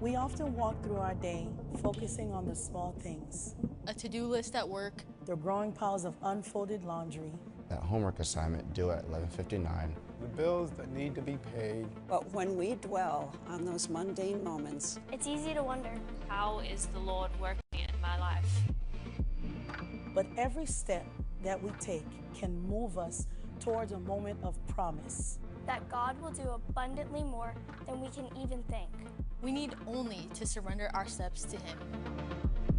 We often walk through our day focusing on the small things. A to-do list at work. The growing piles of unfolded laundry. That homework assignment due at 11:59. The bills that need to be paid. But when we dwell on those mundane moments, it's easy to wonder, how is the Lord working in my life? But every step that we take can move us towards a moment of promise. That God will do abundantly more than we can even think. We need only to surrender our steps to Him.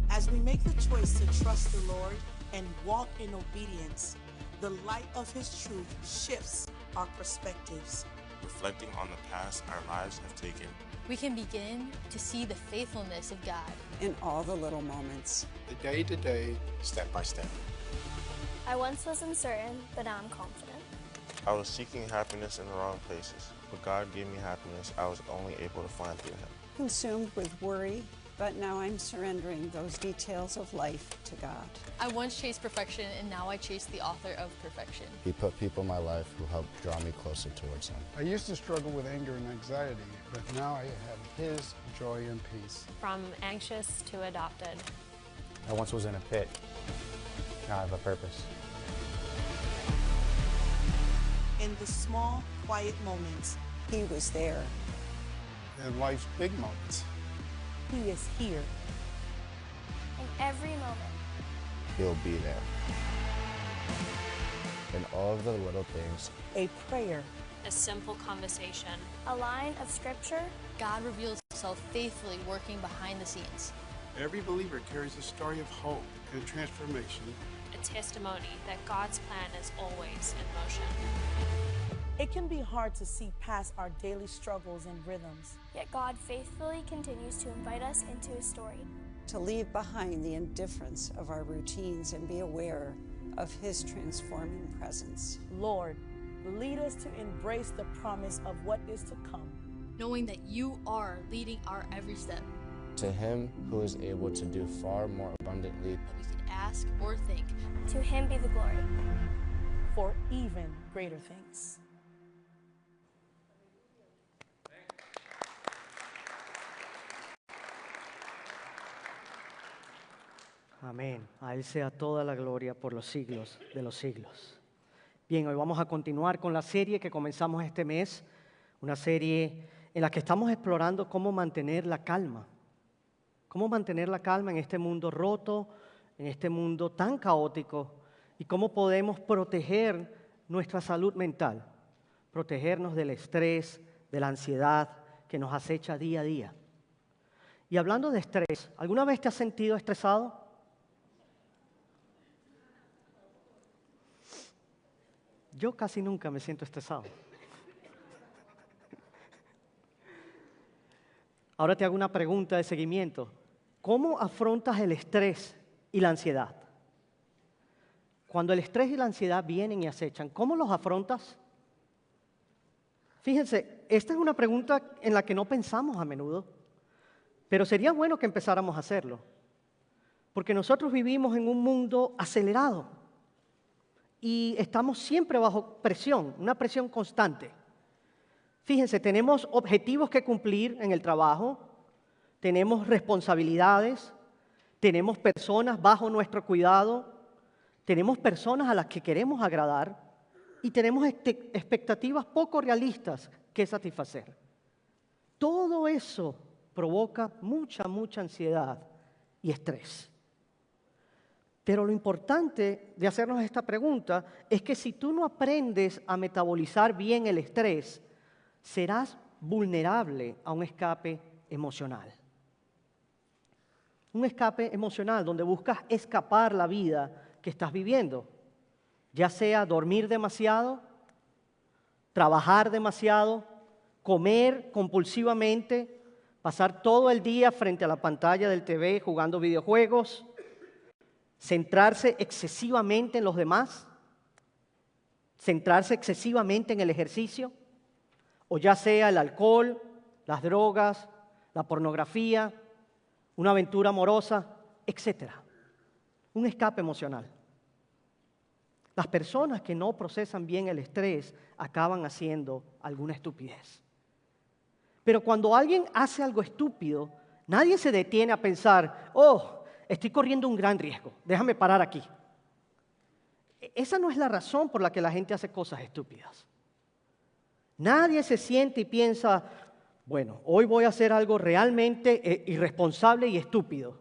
As we make the choice to trust the Lord and walk in obedience, the light of His truth shifts our perspectives. Reflecting on the path our lives have taken, we can begin to see the faithfulness of God in all the little moments. The day-to-day, step by step. I once was uncertain, but now I'm confident. I was seeking happiness in the wrong places, but God gave me happiness I was only able to find through Him. Consumed with worry, but now I'm surrendering those details of life to God. I once chased perfection, and now I chase the author of perfection. He put people in my life who helped draw me closer towards Him. I used to struggle with anger and anxiety, but now I have His joy and peace. From anxious to adopted. I once was in a pit. Now I have a purpose. In the small, quiet moments, He was there. In life's big moments, He is here. In every moment, He'll be there. In all of the little things, a prayer, a simple conversation, a line of scripture, God reveals Himself faithfully working behind the scenes. every believer carries a story of hope and transformation. a testimony that God's plan is always in motion. It can be hard to see past our daily struggles and rhythms. Yet God faithfully continues to invite us into His story. To leave behind the indifference of our routines and be aware of His transforming presence. Lord, lead us to embrace the promise of what is to come. Knowing that You are leading our every step. to Him who is able to do far more abundantly That we can ask or think. To Him be the glory. For even greater things. Amén. A Él sea toda la gloria por los siglos de los siglos. Bien, hoy vamos a continuar con la serie que comenzamos este mes, una serie en la que estamos explorando cómo mantener la calma. Cómo mantener la calma en este mundo roto, en este mundo tan caótico, y cómo podemos proteger nuestra salud mental, protegernos del estrés, de la ansiedad que nos acecha día a día. Y hablando de estrés, ¿alguna vez te has sentido estresado? Yo casi nunca me siento estresado. Ahora te hago una pregunta de seguimiento. ¿Cómo afrontas el estrés y la ansiedad? Cuando el estrés y la ansiedad vienen y acechan, ¿cómo los afrontas? Fíjense, esta es una pregunta en la que no pensamos a menudo, pero sería bueno que empezáramos a hacerlo, porque nosotros vivimos en un mundo acelerado y estamos siempre bajo presión, una presión constante. Fíjense, tenemos objetivos que cumplir en el trabajo, tenemos responsabilidades, tenemos personas bajo nuestro cuidado, tenemos personas a las que queremos agradar y tenemos expectativas poco realistas que satisfacer. Todo eso provoca mucha ansiedad y estrés. Pero lo importante de hacernos esta pregunta es que si tú no aprendes a metabolizar bien el estrés, serás vulnerable a un escape emocional. Un escape emocional donde buscas escapar la vida que estás viviendo, ya sea dormir demasiado, trabajar demasiado, comer compulsivamente, pasar todo el día frente a la pantalla del TV jugando videojuegos, centrarse excesivamente en los demás, centrarse excesivamente en el ejercicio, o ya sea el alcohol, las drogas, la pornografía, una aventura amorosa, etc. Un escape emocional. Las personas que no procesan bien el estrés acaban haciendo alguna estupidez. Pero cuando alguien hace algo estúpido, nadie se detiene a pensar, oh, estoy corriendo un gran riesgo, déjame parar aquí. Esa no es la razón por la que la gente hace cosas estúpidas. Nadie se siente y piensa, bueno, hoy voy a hacer algo realmente irresponsable y estúpido.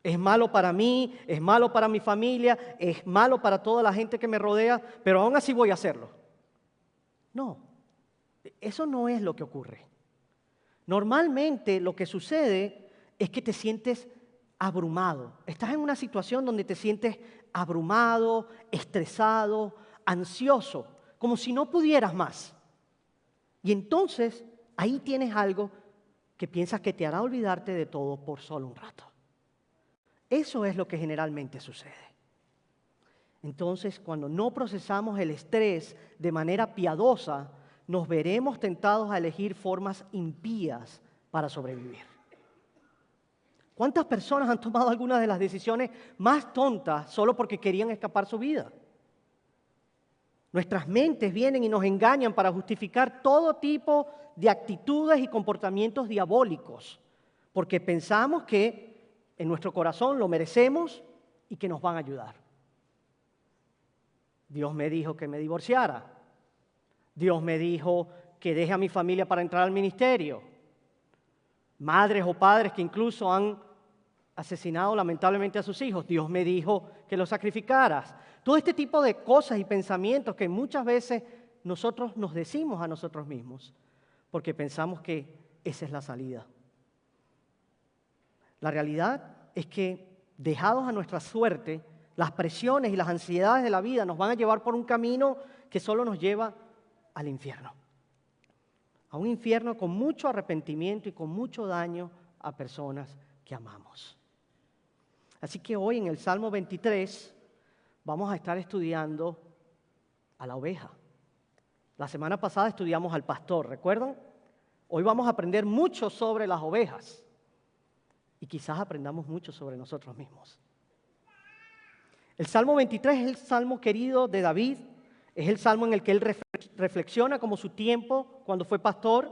Es malo para mí, es malo para mi familia, es malo para toda la gente que me rodea, pero aún así voy a hacerlo. No, eso no es lo que ocurre. Normalmente lo que sucede es que te sientes abrumado. Estás en una situación donde te sientes abrumado, estresado, ansioso, como si no pudieras más. Y entonces ahí tienes algo que piensas que te hará olvidarte de todo por solo un rato. Eso es lo que generalmente sucede. Entonces, cuando no procesamos el estrés de manera piadosa, nos veremos tentados a elegir formas impías para sobrevivir. ¿Cuántas personas han tomado algunas de las decisiones más tontas solo porque querían escapar su vida? Nuestras mentes vienen y nos engañan para justificar todo tipo de actitudes y comportamientos diabólicos, porque pensamos que en nuestro corazón lo merecemos y que nos van a ayudar. Dios me dijo que me divorciara. Dios me dijo que deje a mi familia para entrar al ministerio. Madres o padres que incluso han asesinado lamentablemente a sus hijos. Dios me dijo que los sacrificaras. Todo este tipo de cosas y pensamientos que muchas veces nosotros nos decimos a nosotros mismos porque pensamos que esa es la salida. La realidad es que, dejados a nuestra suerte, las presiones y las ansiedades de la vida nos van a llevar por un camino que solo nos lleva al infierno. A un infierno con mucho arrepentimiento y con mucho daño a personas que amamos. Así que hoy en el Salmo 23 vamos a estar estudiando a la oveja. La semana pasada estudiamos al pastor, ¿recuerdan? Hoy vamos a aprender mucho sobre las ovejas. Y quizás aprendamos mucho sobre nosotros mismos. El Salmo 23 es el salmo querido de David, es el salmo en el que él reflexiona como su tiempo cuando fue pastor.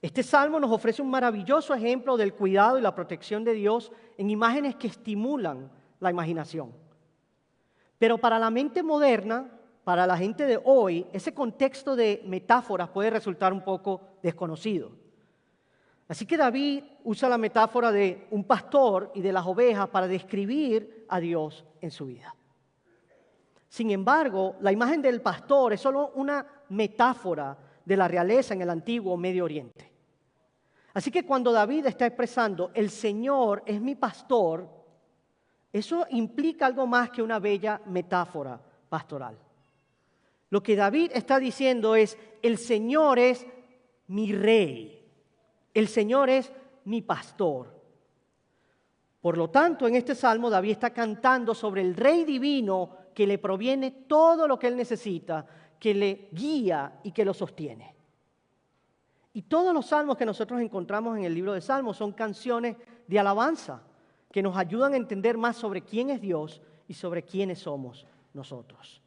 Este salmo nos ofrece un maravilloso ejemplo del cuidado y la protección de Dios en imágenes que estimulan la imaginación. Pero para la mente moderna, para la gente de hoy, ese contexto de metáforas puede resultar un poco desconocido. Así que David usa la metáfora de un pastor y de las ovejas para describir a Dios en su vida. Sin embargo, la imagen del pastor es solo una metáfora de la realeza en el antiguo Medio Oriente. Así que cuando David está expresando, el Señor es mi pastor, eso implica algo más que una bella metáfora pastoral. Lo que David está diciendo es, el Señor es mi rey. El Señor es mi pastor. Por lo tanto, en este salmo David está cantando sobre el Rey divino que le proviene todo lo que él necesita, que le guía y que lo sostiene. Y todos los salmos que nosotros encontramos en el libro de Salmos son canciones de alabanza que nos ayudan a entender más sobre quién es Dios y sobre quiénes somos nosotros.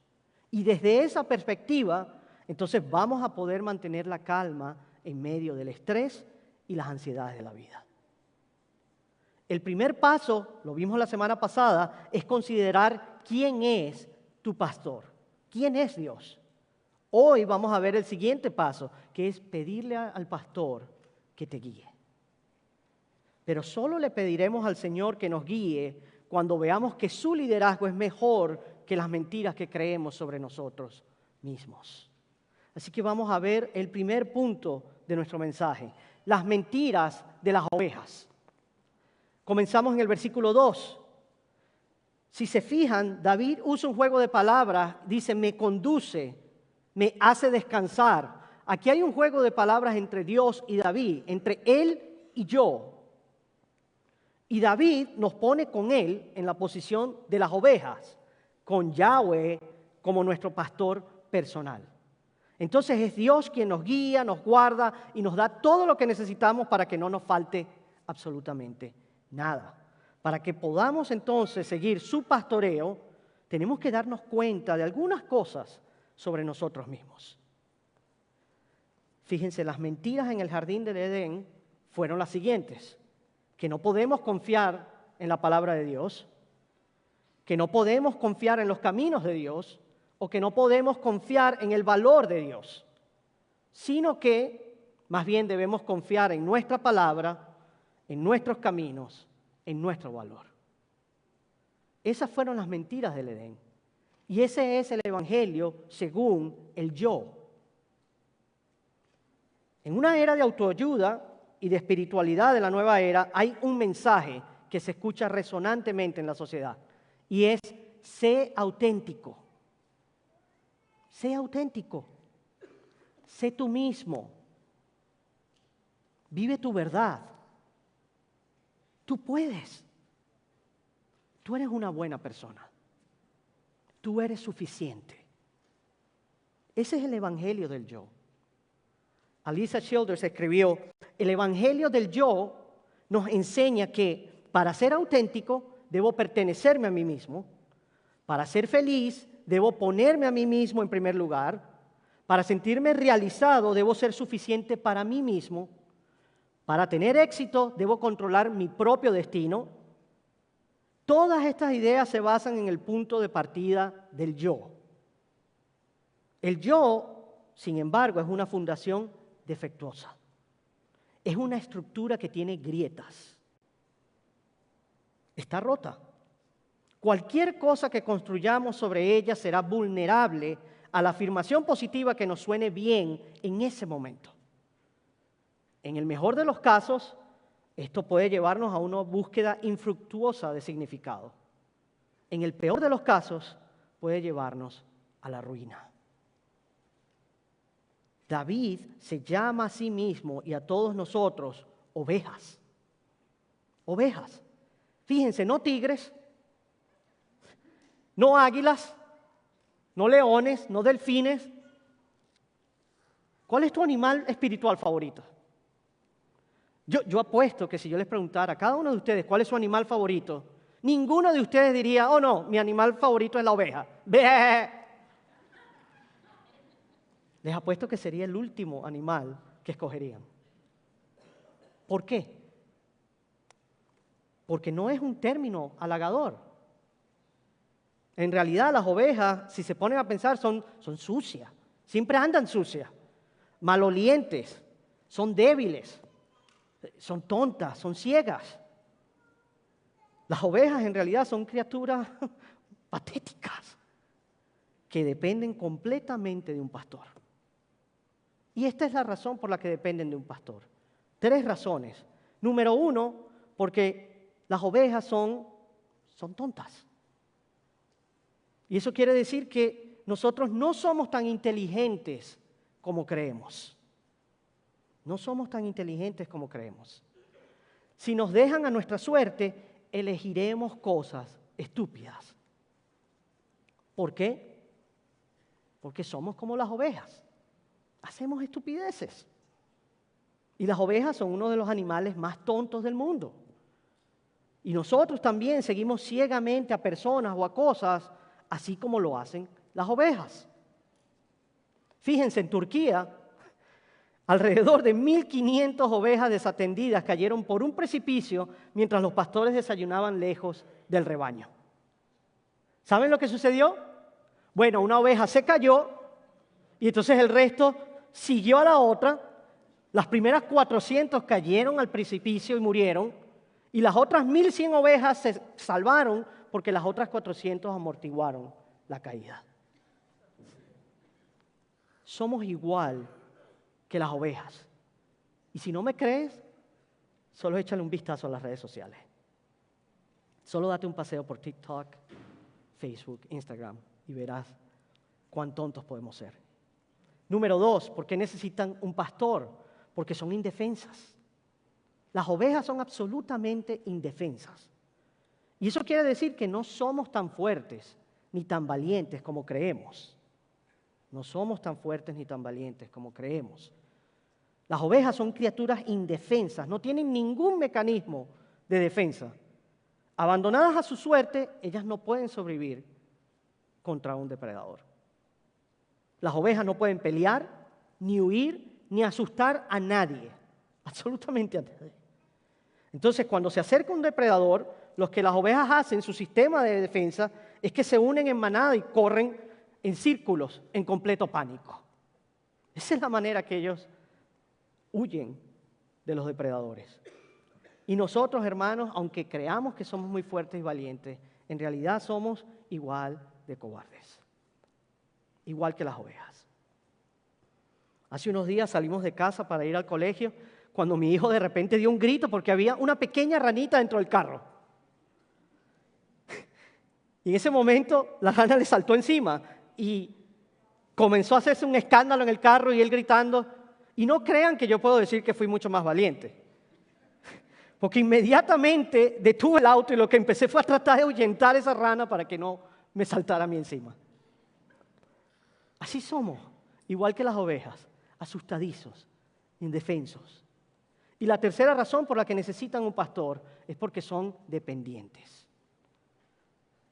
Y desde esa perspectiva, entonces vamos a poder mantener la calma en medio del estrés y las ansiedades de la vida. El primer paso, lo vimos la semana pasada, es considerar quién es tu pastor, quién es Dios. Hoy vamos a ver el siguiente paso, que es pedirle al pastor que te guíe. Pero solo le pediremos al Señor que nos guíe cuando veamos que su liderazgo es mejor que las mentiras que creemos sobre nosotros mismos. Así que vamos a ver el primer punto de nuestro mensaje. Las mentiras de las ovejas. Comenzamos en el versículo 2. Si se fijan, David usa un juego de palabras, dice, me conduce, me hace descansar. Aquí hay un juego de palabras entre Dios y David, entre él y yo. Y David nos pone con él en la posición de las ovejas, con Yahweh como nuestro pastor personal. Entonces es Dios quien nos guía, nos guarda y nos da todo lo que necesitamos para que no nos falte absolutamente nada. Para que podamos entonces seguir su pastoreo, tenemos que darnos cuenta de algunas cosas sobre nosotros mismos. Fíjense, las mentiras en el jardín del Edén fueron las siguientes: que no podemos confiar en la palabra de Dios, que no podemos confiar en los caminos de Dios, o que no podemos confiar en el valor de Dios, sino que más bien debemos confiar en nuestra palabra, en nuestros caminos, en nuestro valor. Esas fueron las mentiras del Edén. Y ese es el evangelio según el yo. En una era de autoayuda y de espiritualidad de la nueva era, hay un mensaje que se escucha resonantemente en la sociedad, y es: sé auténtico. Sé auténtico. Sé tú mismo. Vive tu verdad. Tú puedes. Tú eres una buena persona. Tú eres suficiente. Ese es el evangelio del yo. Alisa Childers escribió: el evangelio del yo nos enseña que para ser auténtico debo pertenecerme a mí mismo. Para ser feliz debo ponerme a mí mismo en primer lugar. Para sentirme realizado debo ser suficiente para mí mismo. Para tener éxito debo controlar mi propio destino. Todas estas ideas se basan en el punto de partida del yo. El yo, sin embargo, es una fundación defectuosa. Es una estructura que tiene grietas. Está rota. Cualquier cosa que construyamos sobre ella será vulnerable a la afirmación positiva que nos suene bien en ese momento. En el mejor de los casos, esto puede llevarnos a una búsqueda infructuosa de significado. En el peor de los casos, puede llevarnos a la ruina. David se llama a sí mismo y a todos nosotros ovejas. Ovejas. Fíjense, no tigres, no águilas, no leones, no delfines. ¿Cuál es tu animal espiritual favorito? Yo apuesto que si yo les preguntara a cada uno de ustedes cuál es su animal favorito, ninguno de ustedes diría: oh no, mi animal favorito es la oveja. ¡Bé! Les apuesto que sería el último animal que escogerían. ¿Por qué? Porque no es un término halagador. En realidad las ovejas, si se ponen a pensar, son sucias. Siempre andan sucias, malolientes, son débiles. Son tontas, son ciegas. Las ovejas en realidad son criaturas patéticas que dependen completamente de un pastor. Y esta es la razón por la que dependen de un pastor. 3 razones. Número 1, porque las ovejas son tontas. Y eso quiere decir que nosotros no somos tan inteligentes como creemos. No somos tan inteligentes como creemos. Si nos dejan a nuestra suerte, elegiremos cosas estúpidas. ¿Por qué? Porque somos como las ovejas. Hacemos estupideces. Y las ovejas son uno de los animales más tontos del mundo. Y nosotros también seguimos ciegamente a personas o a cosas, así como lo hacen las ovejas. Fíjense, en Turquía, alrededor de 1.500 ovejas desatendidas cayeron por un precipicio mientras los pastores desayunaban lejos del rebaño. ¿Saben lo que sucedió? Bueno, una oveja se cayó y entonces el resto siguió a la otra. Las primeras 400 cayeron al precipicio y murieron, y las otras 1.100 ovejas se salvaron porque las otras 400 amortiguaron la caída. Somos igual que las ovejas. Y si no me crees, solo échale un vistazo a las redes sociales. Solo date un paseo por TikTok, Facebook, Instagram y verás cuán tontos podemos ser. Número 2, ¿por qué necesitan un pastor? Porque son indefensas. Las ovejas son absolutamente indefensas. Y eso quiere decir que no somos tan fuertes ni tan valientes como creemos. No somos tan fuertes ni tan valientes como creemos. Las ovejas son criaturas indefensas, no tienen ningún mecanismo de defensa. Abandonadas a su suerte, ellas no pueden sobrevivir contra un depredador. Las ovejas no pueden pelear, ni huir, ni asustar a nadie, absolutamente a nadie. Entonces, cuando se acerca un depredador, lo que las ovejas hacen, su sistema de defensa, es que se unen en manada y corren en círculos, en completo pánico. Esa es la manera que ellos huyen de los depredadores. Y nosotros, hermanos, aunque creamos que somos muy fuertes y valientes, en realidad somos igual de cobardes, igual que las ovejas. Hace unos días salimos de casa para ir al colegio, cuando mi hijo de repente dio un grito porque había una pequeña ranita dentro del carro. Y en ese momento la rana le saltó encima y comenzó a hacerse un escándalo en el carro y él gritando. Y no crean que yo puedo decir que fui mucho más valiente. Porque inmediatamente detuve el auto y lo que empecé fue a tratar de ahuyentar esa rana para que no me saltara a mí encima. Así somos, igual que las ovejas, asustadizos, indefensos. Y la tercera razón por la que necesitan un pastor es porque son dependientes.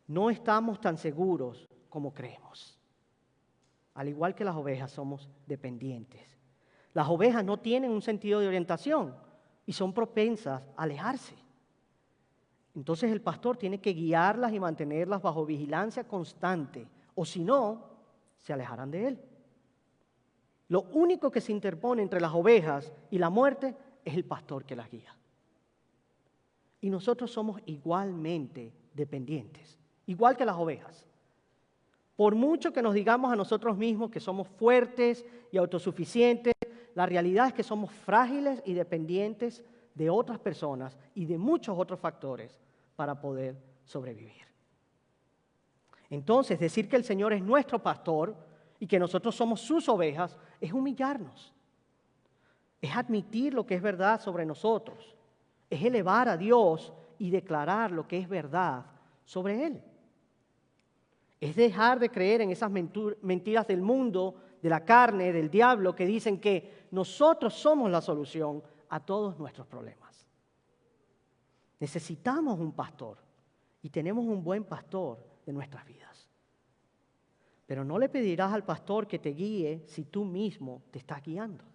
No estamos tan seguros como creemos. Al igual que las ovejas, somos dependientes. Las ovejas no tienen un sentido de orientación y son propensas a alejarse. Entonces el pastor tiene que guiarlas y mantenerlas bajo vigilancia constante, o si no, se alejarán de él. Lo único que se interpone entre las ovejas y la muerte es el pastor que las guía. Y nosotros somos igualmente dependientes, igual que las ovejas. Por mucho que nos digamos a nosotros mismos que somos fuertes y autosuficientes, la realidad es que somos frágiles y dependientes de otras personas y de muchos otros factores para poder sobrevivir. Entonces, decir que el Señor es nuestro pastor y que nosotros somos sus ovejas es humillarnos. Es admitir lo que es verdad sobre nosotros. Es elevar a Dios y declarar lo que es verdad sobre Él. Es dejar de creer en esas mentiras del mundo, de la carne, del diablo, que dicen que nosotros somos la solución a todos nuestros problemas. Necesitamos un pastor y tenemos un buen pastor de nuestras vidas. Pero no le pedirás al pastor que te guíe si tú mismo te estás guiando.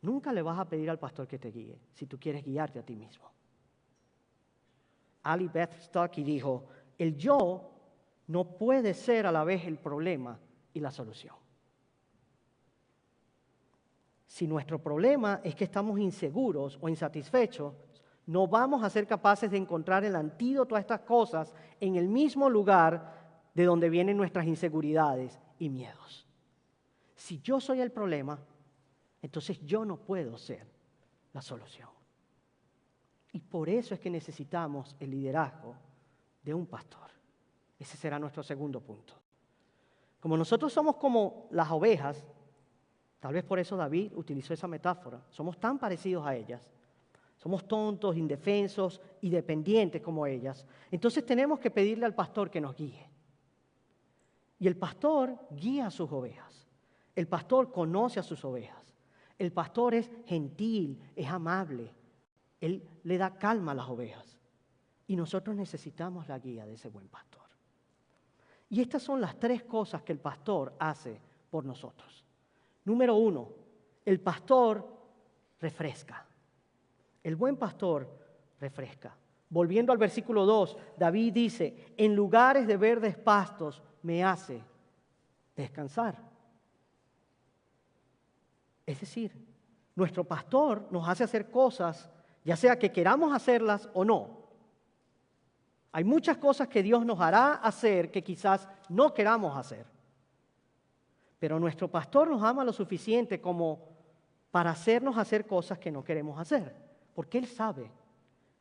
Nunca le vas a pedir al pastor que te guíe si tú quieres guiarte a ti mismo. Ali Beth Stuckey dijo, el yo no puede ser a la vez el problema y la solución. Si nuestro problema es que estamos inseguros o insatisfechos, no vamos a ser capaces de encontrar el antídoto a estas cosas en el mismo lugar de donde vienen nuestras inseguridades y miedos. Si yo soy el problema, entonces yo no puedo ser la solución. Y por eso es que necesitamos el liderazgo de un pastor. Ese será nuestro segundo punto. Como nosotros somos como las ovejas, tal vez por eso David utilizó esa metáfora, somos tan parecidos a ellas, somos tontos, indefensos y dependientes como ellas, entonces tenemos que pedirle al pastor que nos guíe. Y el pastor guía a sus ovejas, el pastor conoce a sus ovejas, el pastor es gentil, es amable, él le da calma a las ovejas y nosotros necesitamos la guía de ese buen pastor. Y estas son las tres cosas que el pastor hace por nosotros. Número 1, el pastor refresca. El buen pastor refresca. Volviendo al versículo 2, David dice, en lugares de verdes pastos me hace descansar. Es decir, nuestro pastor nos hace hacer cosas, ya sea que queramos hacerlas o no. Hay muchas cosas que Dios nos hará hacer que quizás no queramos hacer. Pero nuestro pastor nos ama lo suficiente como para hacernos hacer cosas que no queremos hacer, porque Él sabe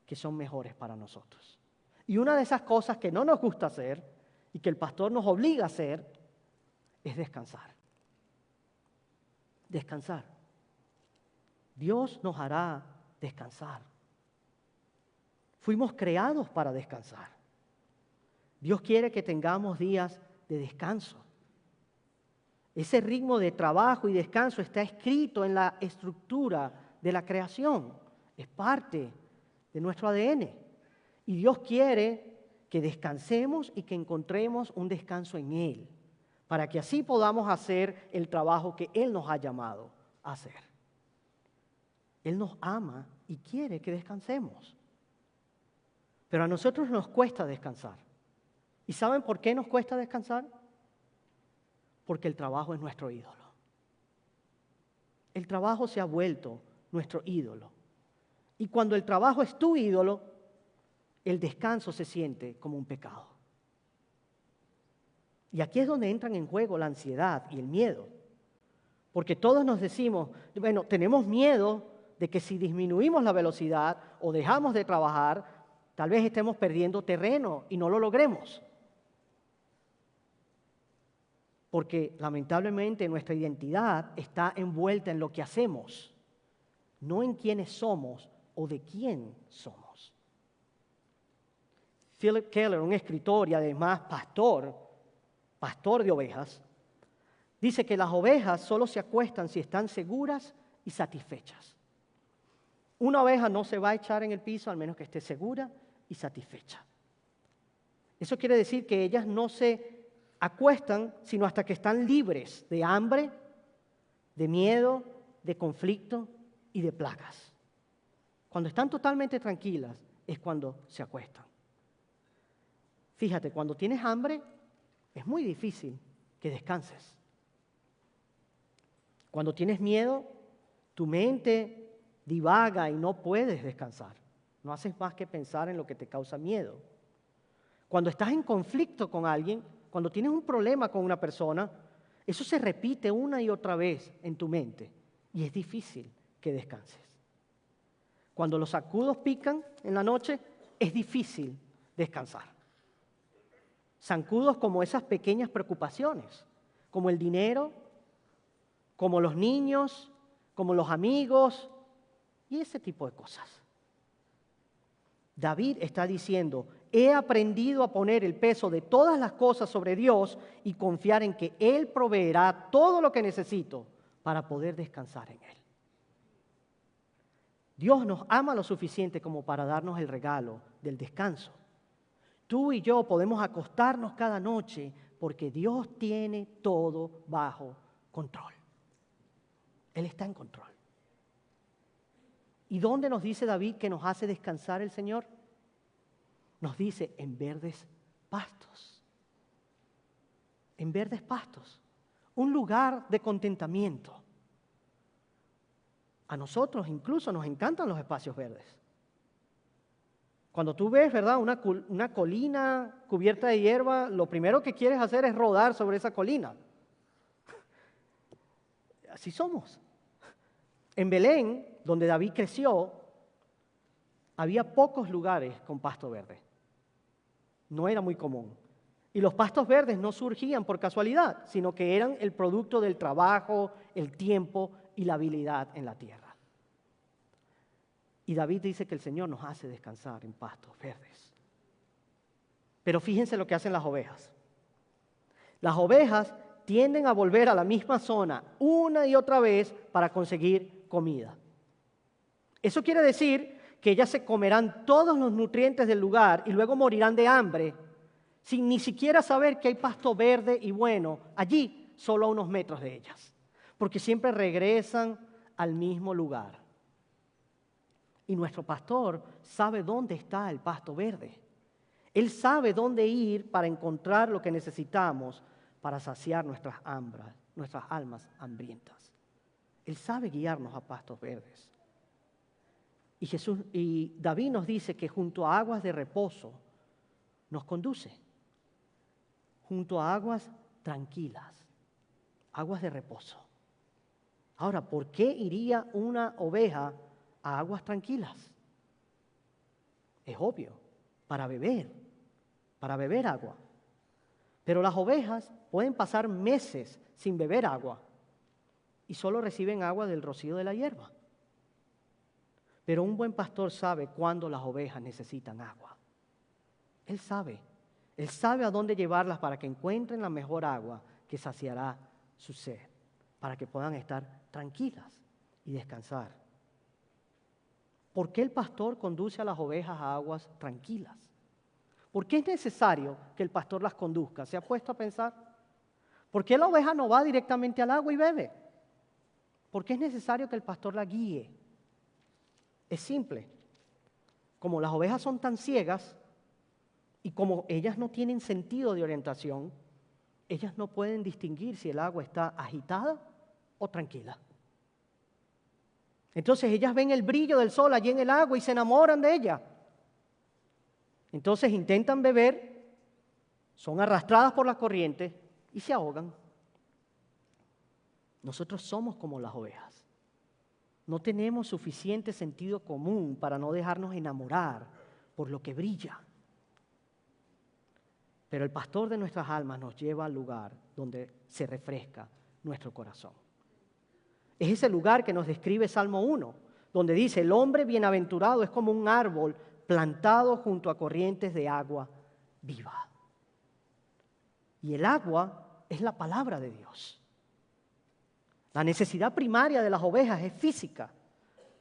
que son mejores para nosotros. Y una de esas cosas que no nos gusta hacer y que el pastor nos obliga a hacer es descansar. Descansar. Dios nos hará descansar. Fuimos creados para descansar. Dios quiere que tengamos días de descanso. Ese ritmo de trabajo y descanso está escrito en la estructura de la creación. Es parte de nuestro ADN. Y Dios quiere que descansemos y que encontremos un descanso en Él, para que así podamos hacer el trabajo que Él nos ha llamado a hacer. Él nos ama y quiere que descansemos. Pero a nosotros nos cuesta descansar. ¿Y saben por qué nos cuesta descansar? Porque el trabajo es nuestro ídolo. El trabajo se ha vuelto nuestro ídolo. Y cuando el trabajo es tu ídolo, el descanso se siente como un pecado. Y aquí es donde entran en juego la ansiedad y el miedo. Porque todos nos decimos, bueno, tenemos miedo de que si disminuimos la velocidad o dejamos de trabajar, tal vez estemos perdiendo terreno y no lo logremos. Porque lamentablemente nuestra identidad está envuelta en lo que hacemos, no en quiénes somos o de quién somos. Philip Keller, un escritor y además pastor de ovejas, dice que las ovejas solo se acuestan si están seguras y satisfechas. Una oveja no se va a echar en el piso al menos que esté segura y satisfecha. Eso quiere decir que ellas no se acuestan sino hasta que están libres de hambre, de miedo, de conflicto y de plagas. Cuando están totalmente tranquilas es cuando se acuestan. Fíjate, cuando tienes hambre es muy difícil que descanses. Cuando tienes miedo, tu mente divaga y no puedes descansar. No haces más que pensar en lo que te causa miedo. Cuando estás en conflicto con alguien, cuando tienes un problema con una persona, eso se repite una y otra vez en tu mente y es difícil que descanses. Cuando los zancudos pican en la noche, es difícil descansar. Zancudos como esas pequeñas preocupaciones, como el dinero, como los niños, como los amigos y ese tipo de cosas. David está diciendo, he aprendido a poner el peso de todas las cosas sobre Dios y confiar en que Él proveerá todo lo que necesito para poder descansar en Él. Dios nos ama lo suficiente como para darnos el regalo del descanso. Tú y yo podemos acostarnos cada noche porque Dios tiene todo bajo control. Él está en control. ¿Y dónde nos dice David que nos hace descansar el Señor? Nos dice en verdes pastos. En verdes pastos. Un lugar de contentamiento. A nosotros incluso nos encantan los espacios verdes. Cuando tú ves, ¿verdad?, una colina cubierta de hierba, lo primero que quieres hacer es rodar sobre esa colina. Así somos. En Belén, donde David creció, había pocos lugares con pasto verde. No era muy común. Y los pastos verdes no surgían por casualidad, sino que eran el producto del trabajo, el tiempo y la habilidad en la tierra. Y David dice que el Señor nos hace descansar en pastos verdes. Pero fíjense lo que hacen las ovejas. Las ovejas tienden a volver a la misma zona una y otra vez para conseguir comida. Eso quiere decir que ellas se comerán todos los nutrientes del lugar y luego morirán de hambre sin ni siquiera saber que hay pasto verde y bueno allí, solo a unos metros de ellas. Porque siempre regresan al mismo lugar. Y nuestro pastor sabe dónde está el pasto verde. Él sabe dónde ir para encontrar lo que necesitamos para saciar nuestras almas hambrientas. Él sabe guiarnos a pastos verdes. Y David nos dice que junto a aguas de reposo nos conduce. Junto a aguas tranquilas, aguas de reposo. Ahora, ¿por qué iría una oveja a aguas tranquilas? Es obvio, para beber agua. Pero las ovejas pueden pasar meses sin beber agua y solo reciben agua del rocío de la hierba. Pero un buen pastor sabe cuándo las ovejas necesitan agua. Él sabe a dónde llevarlas para que encuentren la mejor agua que saciará su sed, para que puedan estar tranquilas y descansar. ¿Por qué el pastor conduce a las ovejas a aguas tranquilas? ¿Por qué es necesario que el pastor las conduzca? ¿Se ha puesto a pensar? ¿Por qué la oveja no va directamente al agua y bebe? Porque es necesario que el pastor la guíe. Es simple. Como las ovejas son tan ciegas y como ellas no tienen sentido de orientación, ellas no pueden distinguir si el agua está agitada o tranquila. Entonces ellas ven el brillo del sol allí en el agua y se enamoran de ella. Entonces intentan beber, son arrastradas por la corriente y se ahogan. Nosotros somos como las ovejas. No tenemos suficiente sentido común para no dejarnos enamorar por lo que brilla. Pero el pastor de nuestras almas nos lleva al lugar donde se refresca nuestro corazón. Es ese lugar que nos describe Salmo 1, donde dice: el hombre bienaventurado es como un árbol plantado junto a corrientes de agua viva. Y el agua es la palabra de Dios. La necesidad primaria de las ovejas es física,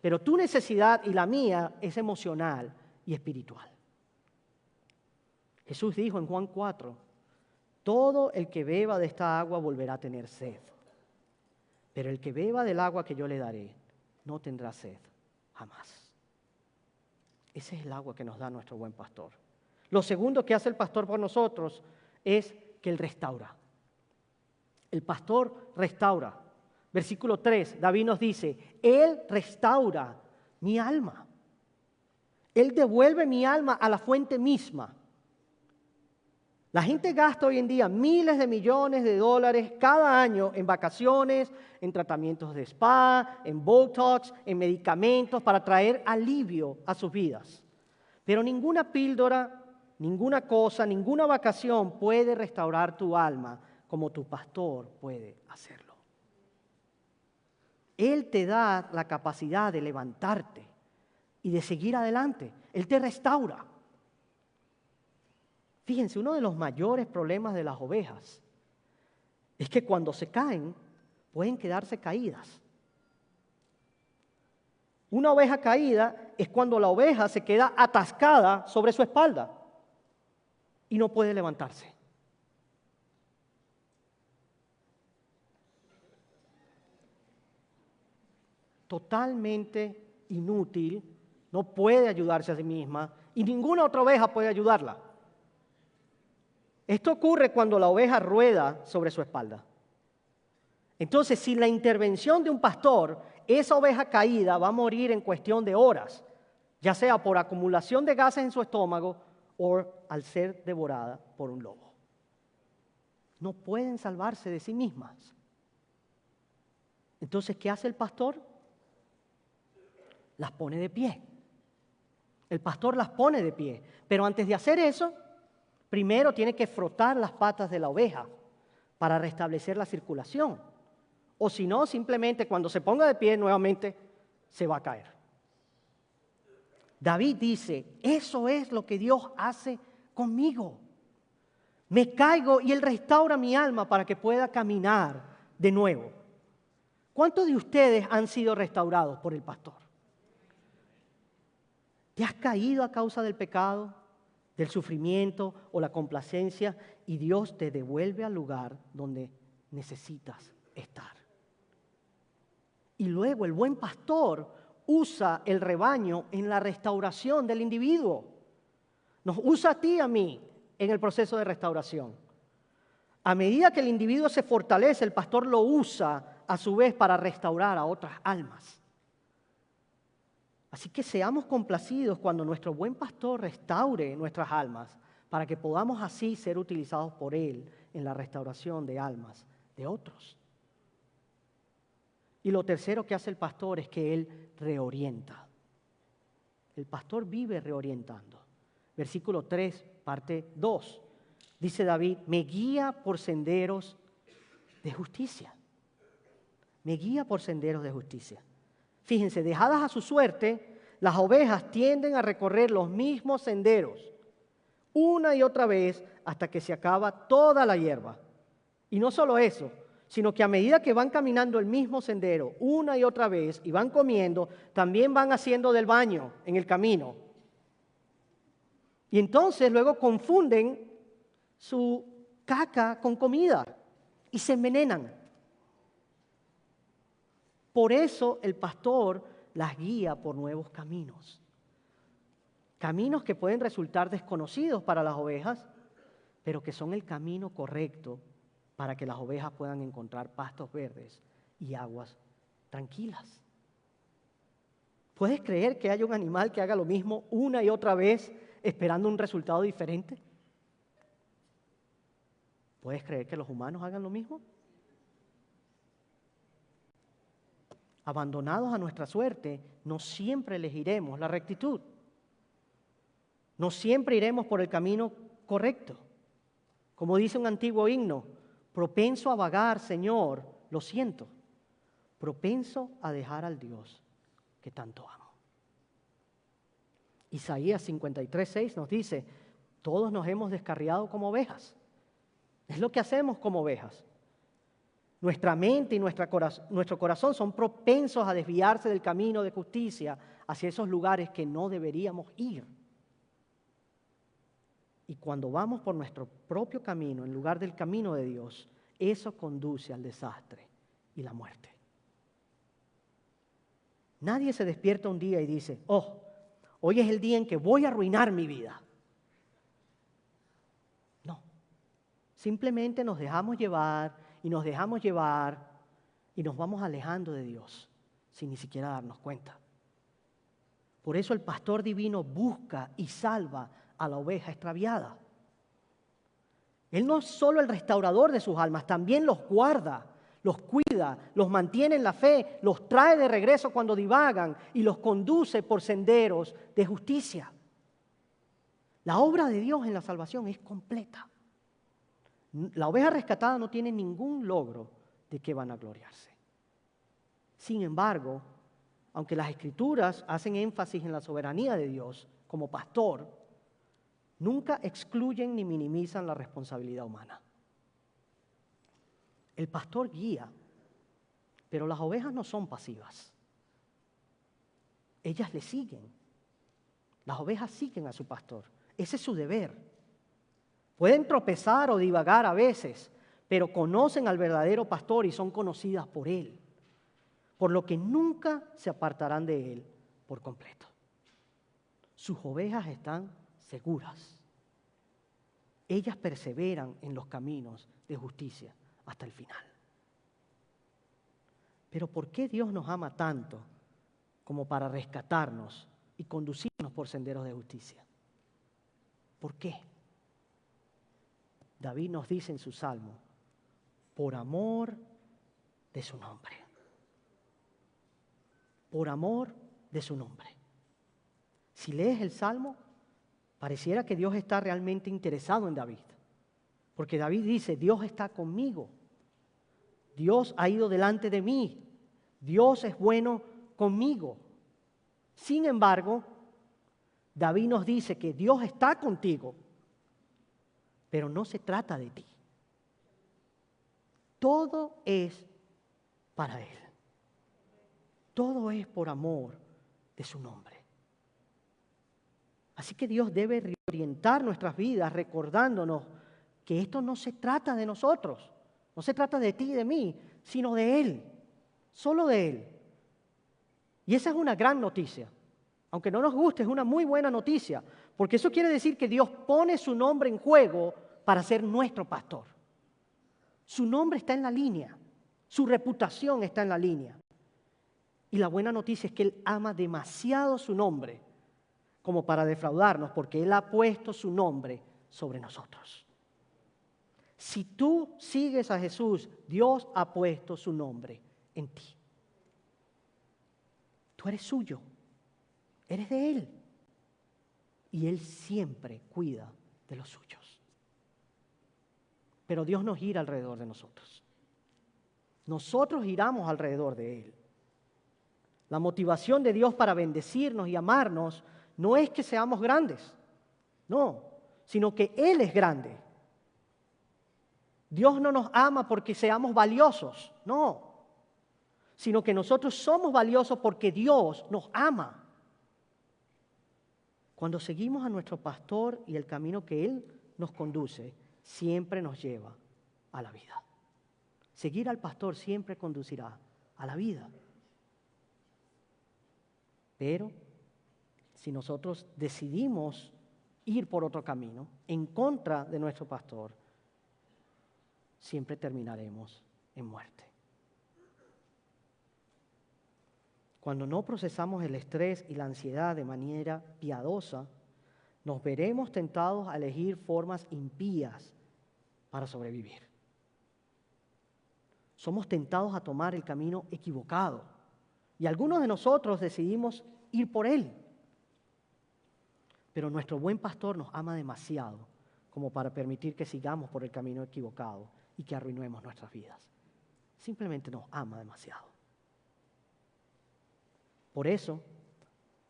pero tu necesidad y la mía es emocional y espiritual. Jesús dijo en Juan 4, todo el que beba de esta agua volverá a tener sed, pero el que beba del agua que yo le daré no tendrá sed jamás. Ese es el agua que nos da nuestro buen pastor. Lo segundo que hace el pastor por nosotros es que Él restaura. El pastor restaura. Versículo 3, David nos dice: Él restaura mi alma. Él devuelve mi alma a la fuente misma. La gente gasta hoy en día miles de millones de dólares cada año en vacaciones, en tratamientos de spa, en Botox, en medicamentos para traer alivio a sus vidas. Pero ninguna píldora, ninguna cosa, ninguna vacación puede restaurar tu alma como tu pastor puede hacerlo. Él te da la capacidad de levantarte y de seguir adelante. Él te restaura. Fíjense, uno de los mayores problemas de las ovejas es que cuando se caen, pueden quedarse caídas. Una oveja caída es cuando la oveja se queda atascada sobre su espalda y no puede levantarse. Totalmente inútil, no puede ayudarse a sí misma y ninguna otra oveja puede ayudarla. Esto ocurre cuando la oveja rueda sobre su espalda. Entonces, sin la intervención de un pastor, esa oveja caída va a morir en cuestión de horas, ya sea por acumulación de gases en su estómago o al ser devorada por un lobo. No pueden salvarse de sí mismas. Entonces, ¿qué hace el pastor? Las pone de pie. El pastor las pone de pie. Pero antes de hacer eso, primero tiene que frotar las patas de la oveja para restablecer la circulación. O si no, simplemente cuando se ponga de pie nuevamente se va a caer. David dice: eso es lo que Dios hace conmigo. Me caigo y Él restaura mi alma para que pueda caminar de nuevo. ¿Cuántos de ustedes han sido restaurados por el pastor? ¿Te has caído a causa del pecado, del sufrimiento o la complacencia y Dios te devuelve al lugar donde necesitas estar? Y luego el buen pastor usa el rebaño en la restauración del individuo. Nos usa a ti y a mí en el proceso de restauración. A medida que el individuo se fortalece, el pastor lo usa a su vez para restaurar a otras almas. Así que seamos complacidos cuando nuestro buen pastor restaure nuestras almas para que podamos así ser utilizados por Él en la restauración de almas de otros. Y lo tercero que hace el pastor es que Él reorienta. El pastor vive reorientando. Versículo 3, parte 2. Dice David: me guía por senderos de justicia. Me guía por senderos de justicia. Fíjense, dejadas a su suerte, las ovejas tienden a recorrer los mismos senderos una y otra vez hasta que se acaba toda la hierba. Y no solo eso, sino que a medida que van caminando el mismo sendero una y otra vez y van comiendo, también van haciendo del baño en el camino. Y entonces luego confunden su caca con comida y se envenenan. Por eso el pastor las guía por nuevos caminos. Caminos que pueden resultar desconocidos para las ovejas, pero que son el camino correcto para que las ovejas puedan encontrar pastos verdes y aguas tranquilas. ¿Puedes creer que haya un animal que haga lo mismo una y otra vez esperando un resultado diferente? ¿Puedes creer que los humanos hagan lo mismo? Abandonados a nuestra suerte, no siempre elegiremos la rectitud. No siempre iremos por el camino correcto. Como dice un antiguo himno, propenso a vagar, Señor, lo siento, propenso a dejar al Dios que tanto amo. Isaías 53:6 nos dice, todos nos hemos descarriado como ovejas. Es lo que hacemos como ovejas. Nuestra mente y nuestro corazón son propensos a desviarse del camino de justicia hacia esos lugares que no deberíamos ir. Y cuando vamos por nuestro propio camino, en lugar del camino de Dios, eso conduce al desastre y la muerte. Nadie se despierta un día y dice, oh, hoy es el día en que voy a arruinar mi vida. No, simplemente nos dejamos llevar y nos dejamos llevar y nos vamos alejando de Dios sin ni siquiera darnos cuenta. Por eso el pastor divino busca y salva a la oveja extraviada. Él no es solo el restaurador de sus almas, también los guarda, los cuida, los mantiene en la fe, los trae de regreso cuando divagan y los conduce por senderos de justicia. La obra de Dios en la salvación es completa. La oveja rescatada no tiene ningún logro de que vanagloriarse. Sin embargo, aunque las Escrituras hacen énfasis en la soberanía de Dios como pastor, nunca excluyen ni minimizan la responsabilidad humana. El pastor guía, pero las ovejas no son pasivas. Ellas le siguen. Las ovejas siguen a su pastor. Ese es su deber. Pueden tropezar o divagar a veces, pero conocen al verdadero pastor y son conocidas por él, por lo que nunca se apartarán de él por completo. Sus ovejas están seguras. Ellas perseveran en los caminos de justicia hasta el final. Pero ¿por qué Dios nos ama tanto como para rescatarnos y conducirnos por senderos de justicia? ¿Por qué? David nos dice en su salmo, por amor de su nombre. Por amor de su nombre. Si lees el salmo, pareciera que Dios está realmente interesado en David. Porque David dice, Dios está conmigo. Dios ha ido delante de mí. Dios es bueno conmigo. Sin embargo, David nos dice que Dios está contigo, pero no se trata de ti. Todo es para Él. Todo es por amor de su nombre. Así que Dios debe reorientar nuestras vidas recordándonos que esto no se trata de nosotros, no se trata de ti y de mí, sino de Él, solo de Él. Y esa es una gran noticia. Aunque no nos guste, es una muy buena noticia, porque eso quiere decir que Dios pone su nombre en juego para ser nuestro pastor. Su nombre está en la línea, su reputación está en la línea. Y la buena noticia es que Él ama demasiado su nombre como para defraudarnos, porque Él ha puesto su nombre sobre nosotros. Si tú sigues a Jesús, Dios ha puesto su nombre en ti. Tú eres suyo, eres de Él. Y Él siempre cuida de los suyos. Pero Dios no gira alrededor de nosotros. Nosotros giramos alrededor de Él. La motivación de Dios para bendecirnos y amarnos no es que seamos grandes, no, sino que Él es grande. Dios no nos ama porque seamos valiosos, no, sino que nosotros somos valiosos porque Dios nos ama. Cuando seguimos a nuestro pastor y el camino que Él nos conduce, siempre nos lleva a la vida. Seguir al pastor siempre conducirá a la vida. Pero si nosotros decidimos ir por otro camino, en contra de nuestro pastor, siempre terminaremos en muerte. Cuando no procesamos el estrés y la ansiedad de manera piadosa, nos veremos tentados a elegir formas impías para sobrevivir. Somos tentados a tomar el camino equivocado y algunos de nosotros decidimos ir por él. Pero nuestro buen pastor nos ama demasiado como para permitir que sigamos por el camino equivocado y que arruinemos nuestras vidas. Simplemente nos ama demasiado. Por eso,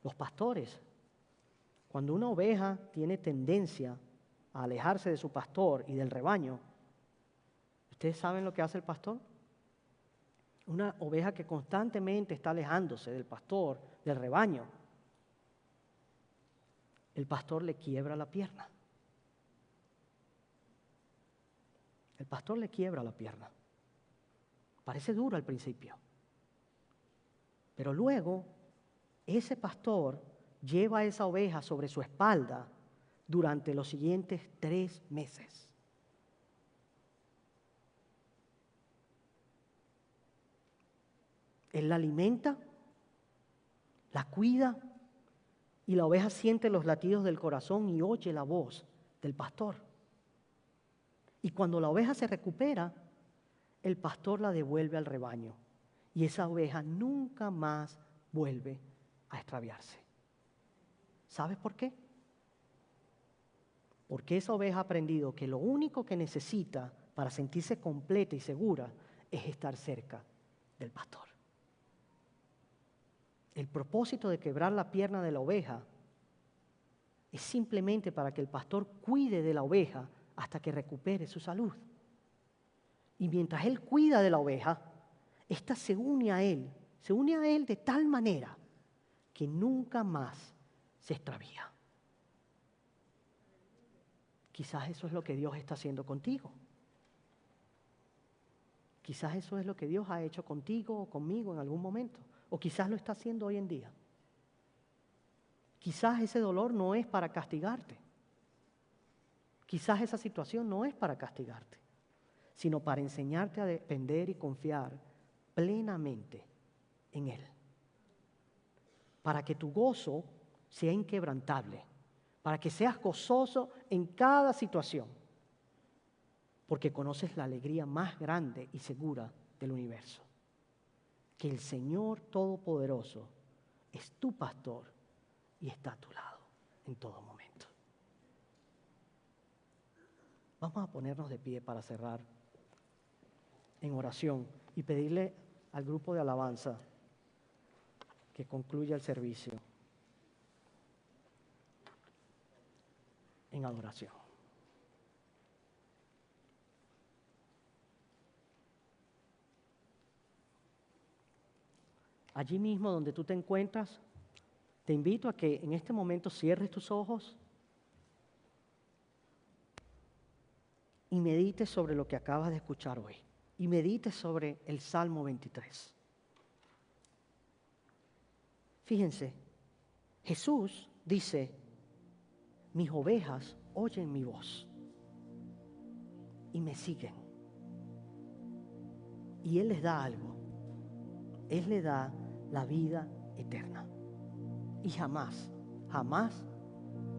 los pastores, cuando una oveja tiene tendencia a alejarse de su pastor y del rebaño, ¿ustedes saben lo que hace el pastor? Una oveja que constantemente está alejándose del pastor, del rebaño, el pastor le quiebra la pierna. El pastor le quiebra la pierna. Parece duro al principio. Pero luego, ese pastor lleva a esa oveja sobre su espalda durante los siguientes 3 meses. Él la alimenta, la cuida, y la oveja siente los latidos del corazón y oye la voz del pastor. Y cuando la oveja se recupera, el pastor la devuelve al rebaño. Y esa oveja nunca más vuelve a extraviarse. ¿Sabes por qué? Porque esa oveja ha aprendido que lo único que necesita para sentirse completa y segura es estar cerca del pastor. El propósito de quebrar la pierna de la oveja es simplemente para que el pastor cuide de la oveja hasta que recupere su salud. Y mientras él cuida de la oveja, ésta se une a él de tal manera que nunca más se extravía. Quizás eso es lo que Dios está haciendo contigo. Quizás eso es lo que Dios ha hecho contigo o conmigo en algún momento. O quizás lo está haciendo hoy en día. Quizás ese dolor no es para castigarte. Quizás esa situación no es para castigarte, sino para enseñarte a depender y confiar plenamente en Él. Para que tu gozo sea inquebrantable, para que seas gozoso en cada situación, porque conoces la alegría más grande y segura del universo. Que el Señor Todopoderoso es tu pastor y está a tu lado en todo momento. Vamos a ponernos de pie para cerrar en oración y pedirle al grupo de alabanza que concluya el servicio en adoración. Allí mismo donde tú te encuentras, te invito a que en este momento cierres tus ojos y medites sobre lo que acabas de escuchar hoy. Y medites sobre el Salmo 23. Fíjense, Jesús dice, mis ovejas oyen mi voz y me siguen. Y Él les da algo. Él les da la vida eterna. Y jamás, jamás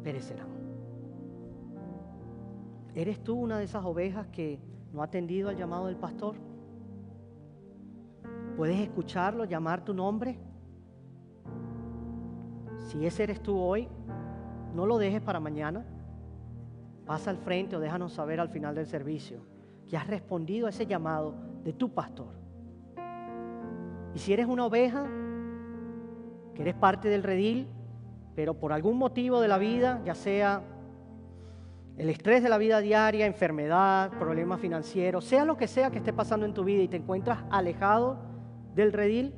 perecerán. ¿Eres tú una de esas ovejas que no ha atendido al llamado del pastor? ¿Puedes escucharlo, llamar tu nombre? Si ese eres tú hoy, no lo dejes para mañana. Pasa al frente o déjanos saber al final del servicio que has respondido a ese llamado de tu pastor. Y si eres una oveja, que eres parte del redil, pero por algún motivo de la vida, ya sea el estrés de la vida diaria, enfermedad, problemas financieros, sea lo que sea que esté pasando en tu vida y te encuentras alejado del redil,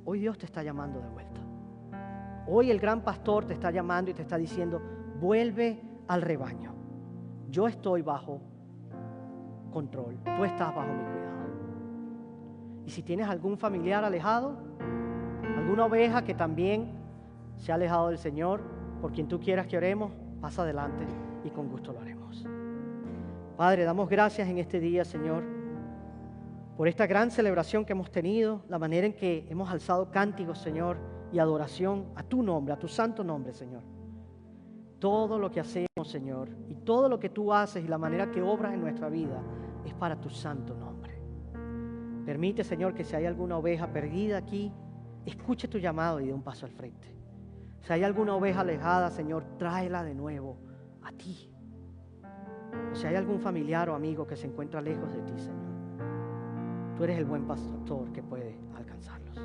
hoy Dios te está llamando de vuelta. Hoy el gran pastor te está llamando y te está diciendo, vuelve al rebaño. Yo estoy bajo control, tú estás bajo mi cuidado. Y si tienes algún familiar alejado, alguna oveja que también se ha alejado del Señor, por quien tú quieras que oremos, pasa adelante y con gusto lo haremos. Padre, damos gracias en este día, Señor, por esta gran celebración que hemos tenido, la manera en que hemos alzado cánticos, Señor, y adoración a tu nombre, a tu santo nombre, Señor. Todo lo que hacemos, Señor, y todo lo que tú haces y la manera que obras en nuestra vida es para tu santo nombre. Permite, Señor, que si hay alguna oveja perdida aquí, escuche tu llamado y dé un paso al frente. Si hay alguna oveja alejada, Señor, tráela de nuevo a ti. O si hay algún familiar o amigo que se encuentra lejos de ti, Señor, tú eres el buen pastor que puede alcanzarlos.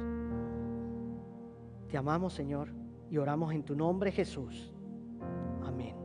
Te amamos, Señor, y oramos en tu nombre, Jesús. Amén.